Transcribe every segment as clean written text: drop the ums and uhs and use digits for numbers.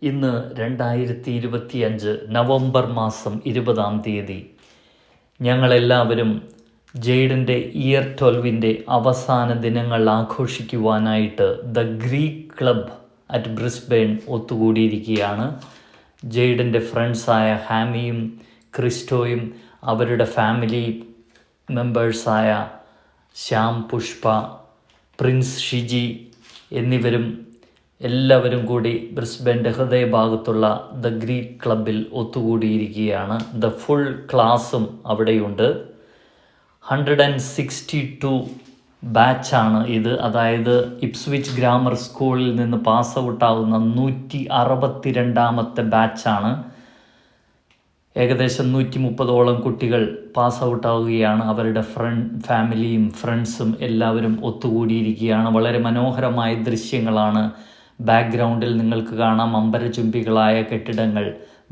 ഇന്ന് 2025 നവംബർ മാസം 20 ഞങ്ങളെല്ലാവരും ജെയ്ഡൻ്റെ ഇയർ 12 അവസാന ദിനങ്ങൾ ആഘോഷിക്കുവാനായിട്ട് the Greek club at Brisbane ഒത്തുകൂടിയിരിക്കുകയാണ്. ജെയ്ഡൻ്റെ ഫ്രണ്ട്സായ ഹാമിയും ക്രിസ്റ്റോയും അവരുടെ ഫാമിലി മെമ്പേഴ്സായ ശ്യാം, പുഷ്പ, പ്രിൻസ് ഷിജി എന്നിവരും എല്ലാവരും കൂടി ബ്രിസ്ബെയിൻ്റെ ഹൃദയഭാഗത്തുള്ള ദ ഗ്രീക്ക് ക്ലബിൽ ഒത്തുകൂടിയിരിക്കുകയാണ്. ദ ഫുൾ ക്ലാസ്സും അവിടെയുണ്ട്. 162 ബാച്ചാണ് ഇത്. അതായത് ഇപ്സ്വിച്ച് ഗ്രാമർ സ്കൂളിൽ നിന്ന് പാസ് ഔട്ടാകുന്ന 162ാമത്തെ ബാച്ചാണ്. ഏകദേശം 130ഓളം കുട്ടികൾ പാസ് ഔട്ടാവുകയാണ്. അവരുടെ ഫാമിലിയും ഫ്രണ്ട്സും എല്ലാവരും ഒത്തുകൂടിയിരിക്കുകയാണ്. വളരെ മനോഹരമായ ദൃശ്യങ്ങളാണ് ബാക്ക്ഗ്രൗണ്ടിൽ നിങ്ങൾക്ക് കാണാം. അമ്പരചുംബികളായ കെട്ടിടങ്ങൾ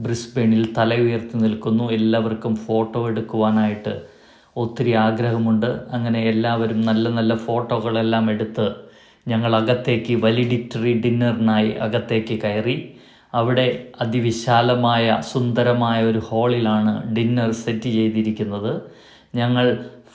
ബ്രിസ്ബെയിനിൽ തല ഉയർത്തി നിൽക്കുന്നു. എല്ലാവർക്കും ഫോട്ടോ എടുക്കുവാനായിട്ട് ഒത്തിരി ആഗ്രഹമുണ്ട്. അങ്ങനെ എല്ലാവരും നല്ല നല്ല ഫോട്ടോകളെല്ലാം എടുത്ത് ഞങ്ങൾ അകത്തേക്ക് വാലിഡിക്ടറി ഡിന്നറിനായി അകത്തേക്ക് കയറി. അവിടെ അതിവിശാലമായ സുന്ദരമായ ഒരു ഹാളിലാണ് ഡിന്നർ സെറ്റ് ചെയ്തിരിക്കുന്നത്. ഞങ്ങൾ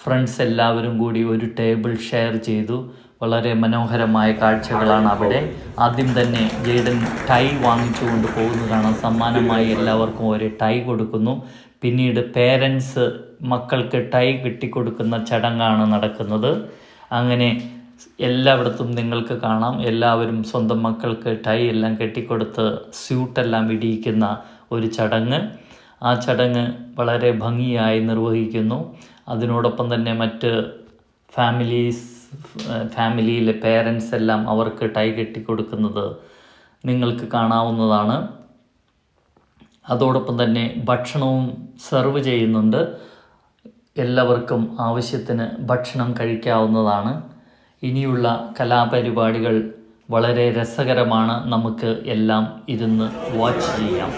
ഫ്രണ്ട്സ് എല്ലാവരും കൂടി ഒരു ടേബിൾ ഷെയർ ചെയ്തു. വളരെ മനോഹരമായ കാഴ്ചകളാണ് അവിടെ. ആദ്യം തന്നെ ജെയ്ഡൻ ടൈ വാങ്ങിച്ചുകൊണ്ട് പോകുന്നതാണ്. സമ്മാനമായി എല്ലാവർക്കും ഒരു ടൈ കൊടുക്കുന്നു. പിന്നീട് പേരൻസ് മക്കൾക്ക് ടൈ കെട്ടിക്കൊടുക്കുന്ന ചടങ്ങാണ് നടക്കുന്നത്. അങ്ങനെ എല്ലായിടത്തും നിങ്ങൾക്ക് കാണാം, എല്ലാവരും സ്വന്തം മക്കൾക്ക് ടൈ എല്ലാം കെട്ടിക്കൊടുത്ത് സ്യൂട്ടെല്ലാം ഇടിയിക്കുന്ന ഒരു ചടങ്ങ്. ആ ചടങ്ങ് വളരെ ഭംഗിയായി നിർവഹിക്കുന്നു. അതിനോടൊപ്പം തന്നെ മറ്റ് ഫാമിലിയിലെ പേരൻസ് എല്ലാം അവർക്ക് ടൈ കെട്ടിക്കൊടുക്കുന്നത് നിങ്ങൾക്ക് കാണാവുന്നതാണ്. അതോടൊപ്പം തന്നെ ഭക്ഷണവും സെർവ് ചെയ്യുന്നുണ്ട്. എല്ലാവർക്കും ആവശ്യത്തിന് ഭക്ഷണം കഴിക്കാവുന്നതാണ്. ഇനിയുള്ള കലാപരിപാടികൾ വളരെ രസകരമാണ്. നമുക്ക് എല്ലാം ഇരുന്ന് വാച്ച് ചെയ്യാം.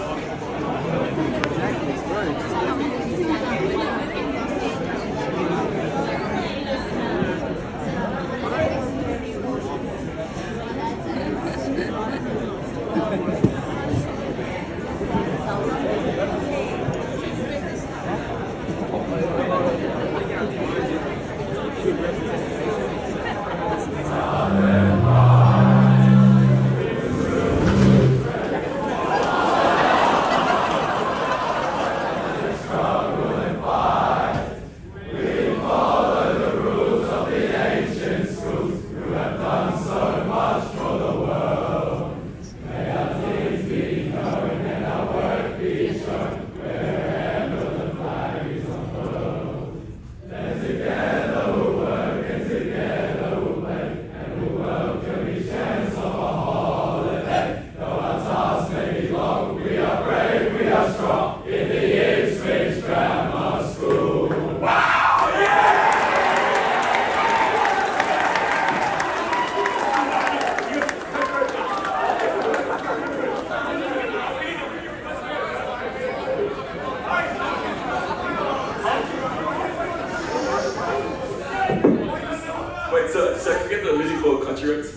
Wait, so can we get the music for country rates?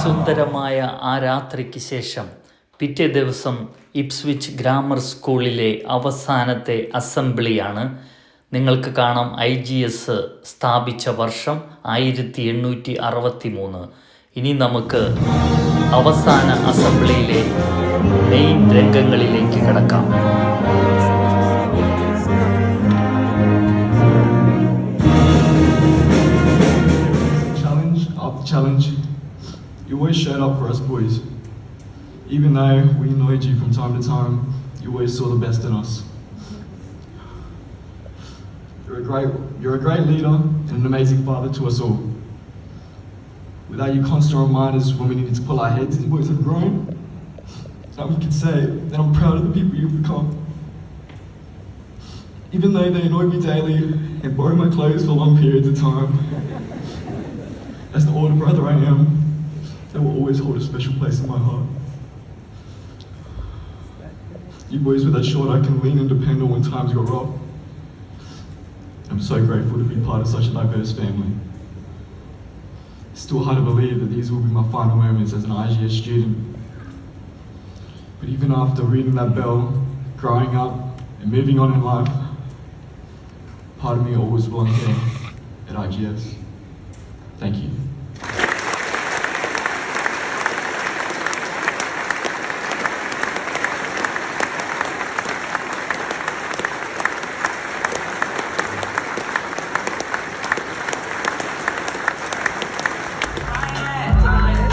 സുന്ദരമായ ആ രാത്രിക്ക് ശേഷം പിറ്റേ ദിവസം ഇപ്സ്വിച്ച് ഗ്രാമർ സ്കൂളിലെ അവസാനത്തെ അസംബ്ലിയാണ്. നിങ്ങൾക്ക് കാണാം IGS സ്ഥാപിച്ച വർഷം 1863. ഇനി നമുക്ക് അവസാന അസംബ്ലിയിലെ മെയിൻ രംഗങ്ങളിലേക്ക് കിടക്കാം. Challenge. You always showed up for us boys. Even though we annoyed you from time to time, you always saw the best in us. You're a great leader and an amazing father to us all. Without your constant reminders when we needed to pull our heads, these boys have grown. So we can say that I'm proud of the people you've become. Even though they annoyed me daily and borrowed my clothes for long periods of time, as the older brother I am, they will always hold a special place in my heart. You boys were that shoulder I can lean and depend on when times go rough. I'm so grateful to be part of such a diverse family. It's still hard to believe that these will be my final moments as an IGS student. But even after reading that bell, growing up and moving on in life, part of me always belongs here at IGS. Thank you.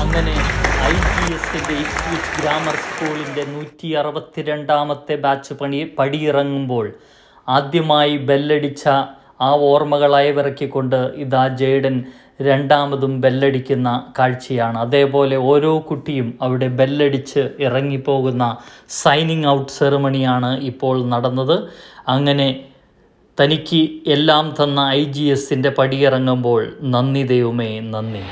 അങ്ങനെ IGSന്റെ Ipswich grammar സ്കൂളിൻ്റെ 162ാമത്തെ batch പടിയിറങ്ങുമ്പോൾ ആദ്യമായി ബെല്ലടിച്ച ആ ഓർമ്മകൾ അയവിറക്കിക്കൊണ്ട് ഇതാ Jayden രണ്ടാമതും ബെല്ലടിക്കുന്ന കാഴ്ചയാണ്. അതേപോലെ ഓരോ കുട്ടിയും അവിടെ ബെല്ലടിച്ച് ഇറങ്ങിപ്പോകുന്ന സൈനിങ് ഔട്ട് സെറിമണിയാണ് ഇപ്പോൾ നടന്നത്. അങ്ങനെ തനിക്ക് എല്ലാം തന്ന IGSൻ്റെ പടിയിറങ്ങുമ്പോൾ നന്ദി ദൈവമേ നന്ദി.